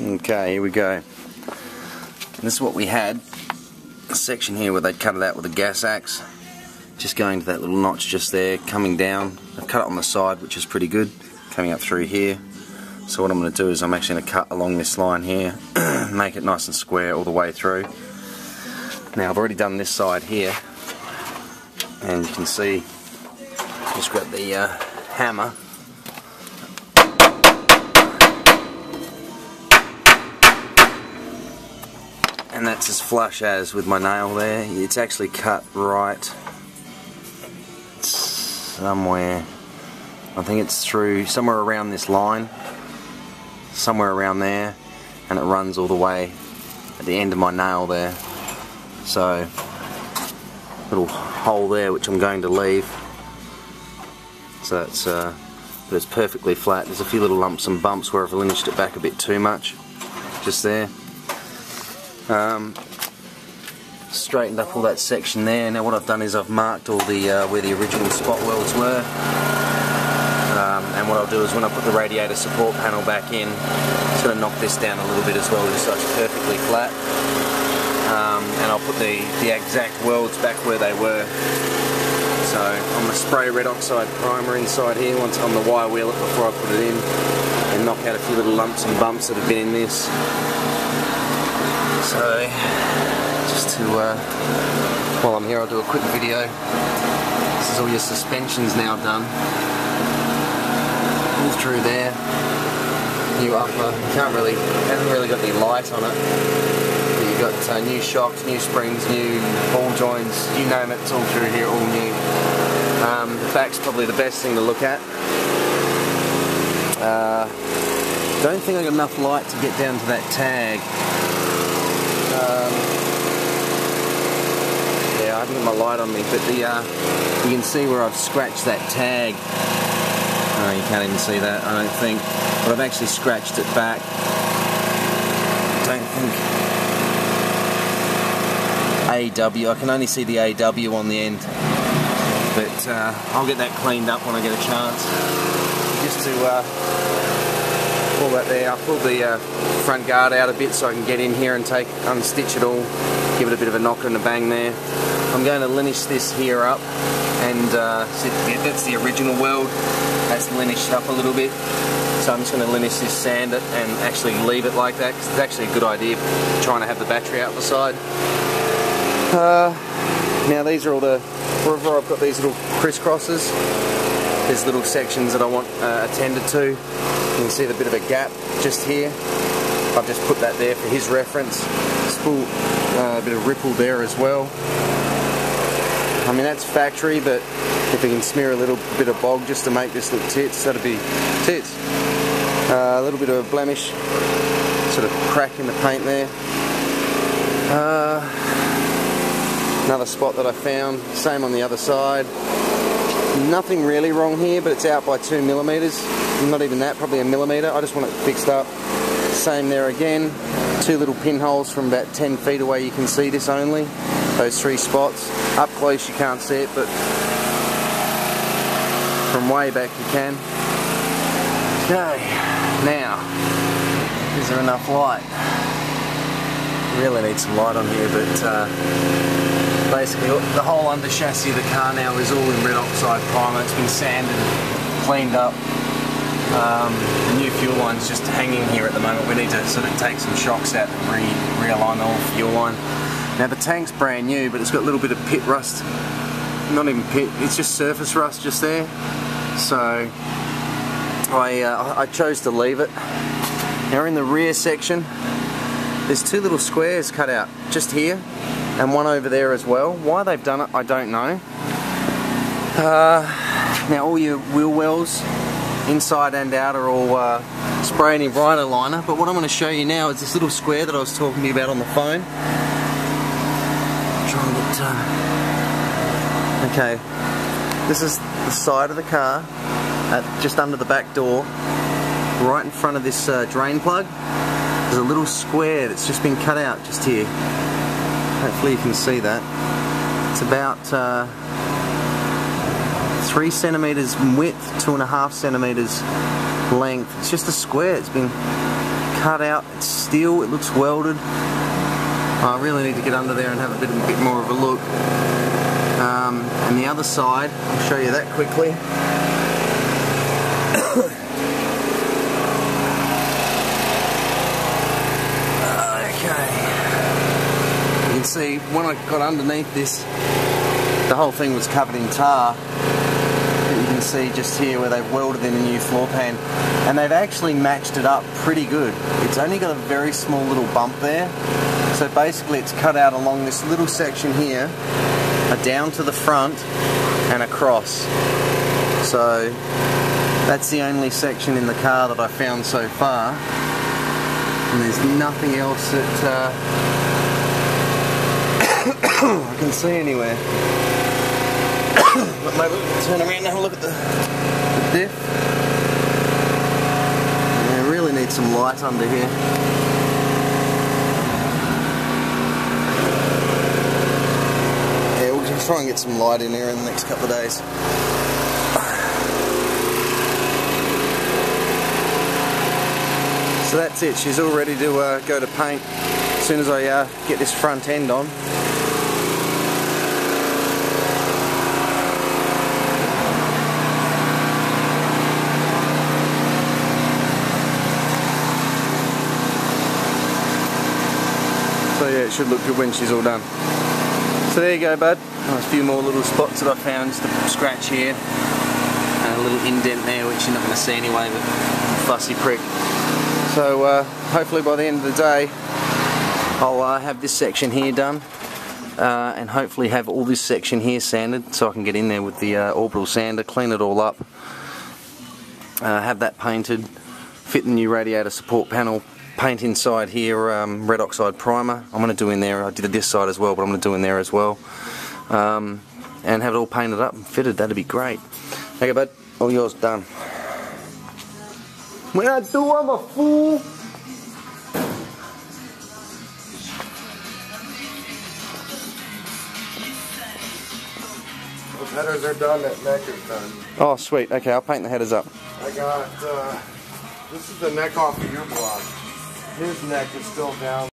Okay, here we go. And this is what we had. A section here where they'd cut it out with a gas axe. Just going to that little notch just there, coming down. I've cut it on the side, which is pretty good. Coming up through here. So what I'm going to do is I'm actually going to cut along this line here. Make it nice and square all the way through. Now I've already done this side here. And you can see, just grab the hammer. And that's as flush as with my nail there. It's actually cut right somewhere. I think it's through somewhere around this line, somewhere around there, and it runs all the way at the end of my nail there. So, little hole there which I'm going to leave. So it's but it's perfectly flat. There's a few little lumps and bumps where I've linished it back a bit too much, just there. Straightened up all that section there. Now what I've done is I've marked all the where the original spot welds were, and what I'll do is when I put the radiator support panel back in, just going to knock this down a little bit as well, just so it's perfectly flat, and I'll put the exact welds back where they were. So I'm going to spray red oxide primer inside here once on the wire wheel it before I put it in, and knock out a few little lumps and bumps that have been in this. So, just to, while I'm here, I'll do a quick video. This is all your suspensions now done. All through there. New upper. Hasn't really got any light on it. But you've got new shocks, new springs, new ball joints, you name it, it's all through here, all new. The back's probably the best thing to look at. Don't think I got enough light to get down to that tag. Yeah, I haven't got my light on me, but you can see where I've scratched that tag. Oh, you can't even see that, I don't think. But I've actually scratched it back. I don't think AW. I can only see the AW on the end, but I'll get that cleaned up when I get a chance. Just to pull that there. I'll pull the front guard out a bit so I can get in here and unstitch it all, give it a bit of a knocker and a bang there. I'm going to linish this here up, and that's the original weld. That's linished up a little bit, so I'm just going to linish this, sand it, and actually leave it like that, because it's actually a good idea trying to have the battery out the side. Now these are all wherever I've got these little crisscrosses, there's little sections that I want attended to. You can see the bit of a gap just here. I've just put that there for his reference. Full a bit of ripple there as well. I mean, that's factory, but if we can smear a little bit of bog just to make this look tits, that'd be tits. A little bit of a blemish, sort of crack in the paint there. Another spot that I found, same on the other side. Nothing really wrong here, but it's out by 2 millimeters. Not even that, probably a millimeter. I just want it fixed up. Same there again. 2 little pinholes from about 10 feet away, you can see this only. Those 3 spots. Up close you can't see it, but from way back you can. Okay, now, is there enough light? Really need some light on here, but basically the whole under chassis of the car now is all in red oxide primer. It's been sanded, cleaned up. The new fuel line's just hanging here at the moment. We need to sort of take some shocks out and realign the whole fuel line. Now the tank's brand new, but it's got a little bit of pit rust. Not even pit, it's just surface rust just there. So I chose to leave it. Now in the rear section, there's 2 little squares cut out just here, and one over there as well. Why they've done it, I don't know. Now all your wheel wells, inside and out, are all sprayed in Rhino liner, but what I'm going to show you now is this little square that I was talking to you about on the phone. Try and get okay, this is the side of the car, just under the back door, right in front of this drain plug. There's a little square that's just been cut out just here. Hopefully you can see that. It's about 3 centimeters width, 2.5 centimeters length. It's just a square. It's been cut out, it's steel, it looks welded. I really need to get under there and have a bit more of a look. And the other side, I'll show you that quickly. Okay. You can see when I got underneath this, the whole thing was covered in tar. You can see just here where they've welded in a new floor pan, and they've actually matched it up pretty good. It's only got a very small little bump there, so basically it's cut out along this little section here, down to the front and across. So that's the only section in the car that I found so far, and there's nothing else that I can see anywhere. But maybe we'll turn around and have a look at the diff. Yeah, I really need some light under here. Yeah, we'll just try and get some light in here in the next couple of days. So that's it, she's all ready to go to paint as soon as I get this front end on. So yeah, it should look good when she's all done. So there you go, bud. A few more little spots that I found, just a scratch here, and a little indent there, which you're not going to see anyway, but fussy prick. So hopefully by the end of the day, I'll have this section here done, and hopefully have all this section here sanded, so I can get in there with the orbital sander, clean it all up, have that painted, fit the new radiator support panel, paint inside here red oxide primer. I'm going to do in there, I did this side as well, but I'm going to do in there as well, and have it all painted up and fitted. That'd be great. Okay, bud, all yours done. When I do, I'm a fool. Those headers are done, that neck is done. Oh, sweet. Okay, I'll paint the headers up. I got, this is the neck off of your block. His neck is still down.